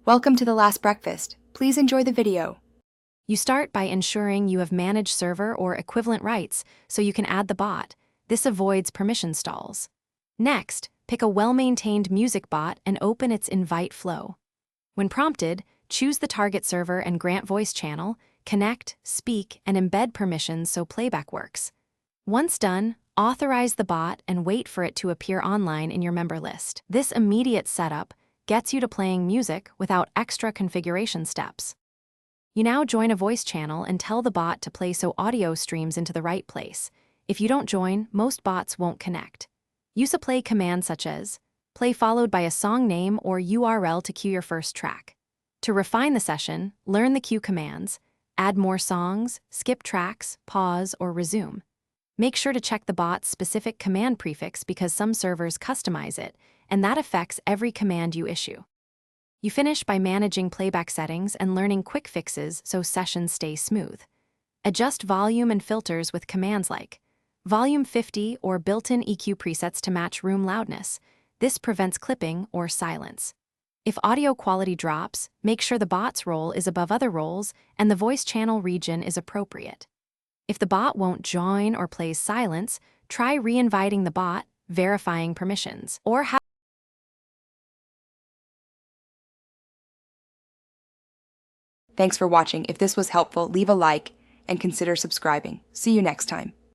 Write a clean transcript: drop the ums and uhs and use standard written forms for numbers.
Welcome to the last breakfast. Please enjoy the video. You start by ensuring you have managed server or equivalent rights so you can add the bot. This avoids permission stalls. Next, pick a well-maintained music bot and open its invite flow. When prompted, choose the target server and grant voice channel, connect, speak, and embed permissions so playback works. Once done, authorize the bot and wait for it to appear online in your member list. This immediate setup gets you to playing music without extra configuration steps. You now join a voice channel and tell the bot to play so audio streams into the right place. If you don't join, most bots won't connect. Use a play command such as play followed by a song name or URL to cue your first track. To refine the session, learn the cue commands, add more songs, skip tracks, pause, or resume. Make sure to check the bot's specific command prefix because some servers customize it, and that affects every command you issue. You finish by managing playback settings and learning quick fixes so sessions stay smooth. Adjust volume and filters with commands like volume 50 or built-in EQ presets to match room loudness. This prevents clipping or silence. If audio quality drops, make sure the bot's role is above other roles and the voice channel region is appropriate. If the bot won't join or plays silence, try re-inviting the bot, verifying permissions, or Thanks for watching. If this was helpful, leave a like and consider subscribing. See you next time.